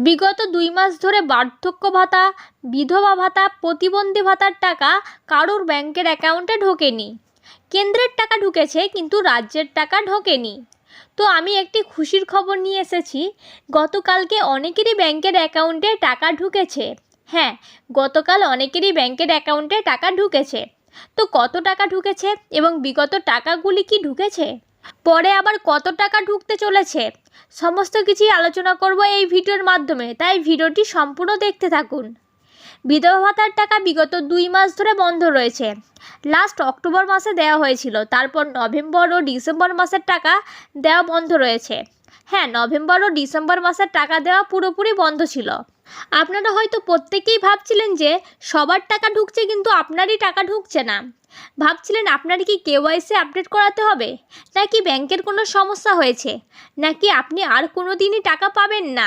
বিগত ২ মাস ধরে বার্ধক্য ভাতা, বিধবা ভাতা, প্রতিবন্ধী ভাতার টাকা কারোর ব্যাংকের অ্যাকাউন্টে ঢোকেনি। কেন্দ্রের টাকা ঢুকেছে কিন্তু রাজ্যের টাকা ঢোকেনি। তো আমি একটি খুশির খবর নিয়ে এসেছি। গতকালকে অনেকেরই ব্যাংকের অ্যাকাউন্টে টাকা ঢুকেছে। হ্যাঁ, গতকাল অনেকেরই ব্যাংকের অ্যাকাউন্টে টাকা ঢুকেছে। তো কত টাকা ঢুকেছে এবং বিগত টাকাগুলি কি ঢুকেছে, পরে আবার কত টাকা ঢুকতে চলেছে, সমস্ত কিছুই আলোচনা করব এই ভিডিওর মাধ্যমে, তাই ভিডিওটি সম্পূর্ণ দেখতে থাকুন। বিধবা ভাতার টাকা বিগত 2 মাস ধরে বন্ধ রয়েছে। লাস্ট অক্টোবর মাসে দেওয়া হয়েছিল, তারপর নভেম্বর ও ডিসেম্বর মাসের টাকা দেওয়া বন্ধ রয়েছে। হ্যাঁ, নভেম্বর ও ডিসেম্বর মাসের টাকা দেওয়া পুরোপুরি বন্ধ ছিল। আপনারা হয়তো প্রত্যেকেই ভাবছিলেন যে সবার টাকা ঢুকছে কিন্তু আপনারই টাকা ঢুকছে না। ভাবছিলেন আপনার কি কেওয়াইসি আপডেট করাতে হবে, নাকি ব্যাংকের কোনো সমস্যা হয়েছে, নাকি আপনি আর কোনো দিনই টাকা পাবেন না।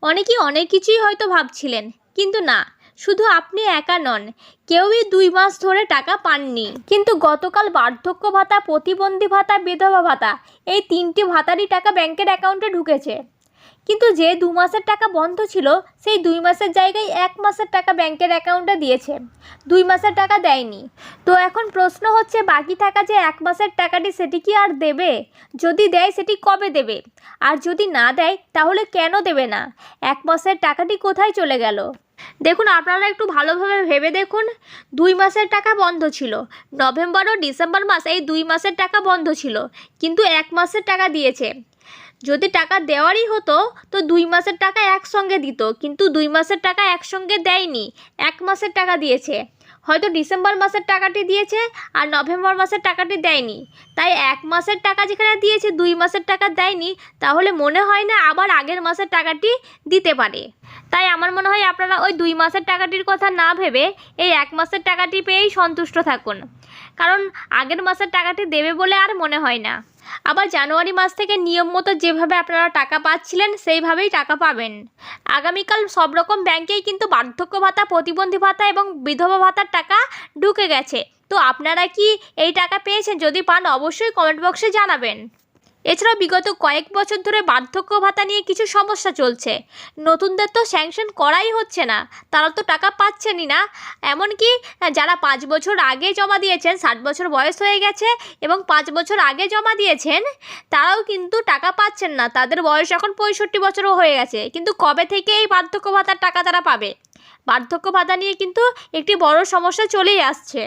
অনেকেই অনেক কিছুই হয়তো ভাবছিলেন, কিন্তু না, শুধু আপনি একা নন, কেউই 2 মাস ধরে টাকা পাননি। কিন্তু গতকাল বার্ধক্য ভাতা, প্রতিবন্ধী ভাতা, বিধবা ভাতা এই 3টি ভাতারই টাকা ব্যাংকের অ্যাকাউন্টে ঢুকেছে। কিন্তু যে 2 মাসের টাকা বন্ধ ছিল, সেই 2 মাসের জায়গায় 1 মাসের টাকা ব্যাংকের অ্যাকাউন্টে দিয়েছে, 2 মাসের টাকা দেয়নি। তো এখন প্রশ্ন হচ্ছে, বাকি থাকা যে 1 মাসের টাকাটি সেটি কি আর দেবে? যদি দেয় সেটি কবে দেবে? আর যদি না দেয় তাহলে কেন দেবে না? 1 মাসের টাকাটি কোথায় চলে গেল? দেখুন, আপনারা একটু ভালোভাবে ভেবে দেখুন। 2 মাসের টাকা বন্ধ ছিল, নভেম্বর ও ডিসেম্বর মাস এই 2 মাসের টাকা বন্ধ ছিল, কিন্তু 1 মাসের টাকা দিয়েছে। যদি টাকা দেওয়ারই হতো তো 2 মাসের টাকা একসঙ্গে দিত, কিন্তু 2 মাসের টাকা একসঙ্গে দেয়নি, 1 মাসের টাকা দিয়েছে। হয়তো ডিসেম্বর মাসের টাকাটি দিয়েছে আর নভেম্বর মাসের টাকাটি দেয়নি, তাই 1 মাসের টাকা যেখানে দিয়েছে 2 মাসের টাকা দেয়নি, তাহলে মনে হয় না আবার আগের মাসের টাকাটি দিতে পারে। তাই আমার মনে হয় আপনারা ওই 2 মাসের টাকাটির কথা না ভেবে এই 1 মাসের টাকাটি পেয়েই সন্তুষ্ট থাকুন, কারণ আগের মাসের টাকাটি দেবে বলে আর মনে হয় না। আবার জানুয়ারি মাস থেকে নিয়ম মতো যেভাবে আপনারা টাকা পাচ্ছিলেন সেইভাবেই টাকা পাবেন। আগামীকাল সব রকম ব্যাংকেই কিন্তু বার্ধক্য ভাতা, প্রতিবন্ধী ভাতা এবং বিধবা ভাতার টাকা ঢুকে গেছে। তো আপনারা কি এই টাকা পেয়েছেন? যদি পান অবশ্যই কমেন্ট বক্সে জানাবেন। এছাড়াও বিগত কয়েক বছর ধরে বার্ধক্য ভাতা নিয়ে কিছু সমস্যা চলছে। নতুনদের তো স্যাংশন করাই হচ্ছে না, তারা তো টাকা পাচ্ছেনই না। এমনকি যারা 5 বছর আগে জমা দিয়েছেন, 60 বছর বয়স হয়ে গেছে এবং 5 বছর আগে জমা দিয়েছেন, তারাও কিন্তু টাকা পাচ্ছেন না। তাদের বয়স এখন 65 বছরও হয়ে গেছে, কিন্তু কবে থেকে এই বার্ধক্য ভাতার টাকা তারা পাবে? বার্ধক্য ভাতা নিয়ে কিন্তু একটি বড় সমস্যা চলেই আসছে।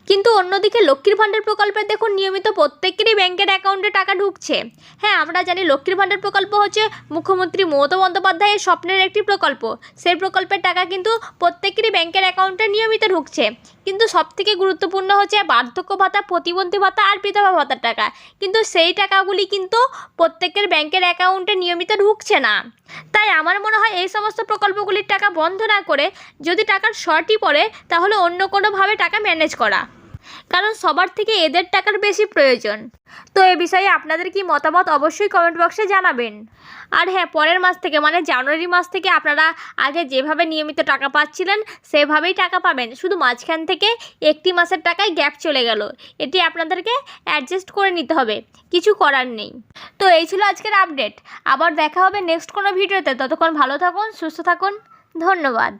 কিন্তু অন্যদিকে লক্ষ্মীর ভাণ্ডার প্রকল্পে দেখুন, নিয়মিত প্রত্যেকেরই ব্যাংকের অ্যাকাউন্টে টাকা ঢুকছে। হ্যাঁ, আমরা জানি লক্ষ্মীর ভাণ্ডার প্রকল্প হচ্ছে মুখ্যমন্ত্রী মমতা বন্দ্যোপাধ্যায়ের স্বপ্নের একটি প্রকল্প। সেই প্রকল্পের টাকা কিন্তু প্রত্যেকেরই ব্যাংকের অ্যাকাউন্টে নিয়মিত ঢুকছে। কিন্তু সবথেকে গুরুত্বপূর্ণ হচ্ছে বার্ধক্য ভাতা, প্রতিবন্ধী ভাতা আর বিধবা ভাতার টাকা। কিন্তু সেই টাকাগুলি কিন্তু প্রত্যেকের ব্যাংকের অ্যাকাউন্টে নিয়মিত ঢুকছে না। তাই আমার মনে হয় এই সমস্ত প্রকল্পগুলির টাকা বন্ধ না করে, যদি টাকার শর্টই পড়ে তাহলে অন্য কোনোভাবে টাকা ম্যানেজ করা, কারণ সবার থেকে এদের টাকার বেশি প্রয়োজন। তো এ বিষয়ে আপনাদের কি মতামত অবশ্যই কমেন্ট বক্সে জানাবেন। আর হ্যাঁ, পরের মাস থেকে মানে জানুয়ারি মাস থেকে আপনারা আগে যেভাবে নিয়মিত টাকা পাচ্ছিলেন সেভাবেই টাকা পাবেন, শুধু মাঝখান থেকে একটি মাসের টাকায় গ্যাপ চলে গেল। এটি আপনাদেরকে অ্যাডজাস্ট করে নিতে হবে, কিছু করার নেই। তো এই ছিল আজকের আপডেট। আবার দেখা হবে নেক্সট কোনো ভিডিওতে। ততক্ষণ ভালো থাকুন, সুস্থ থাকুন, ধন্যবাদ।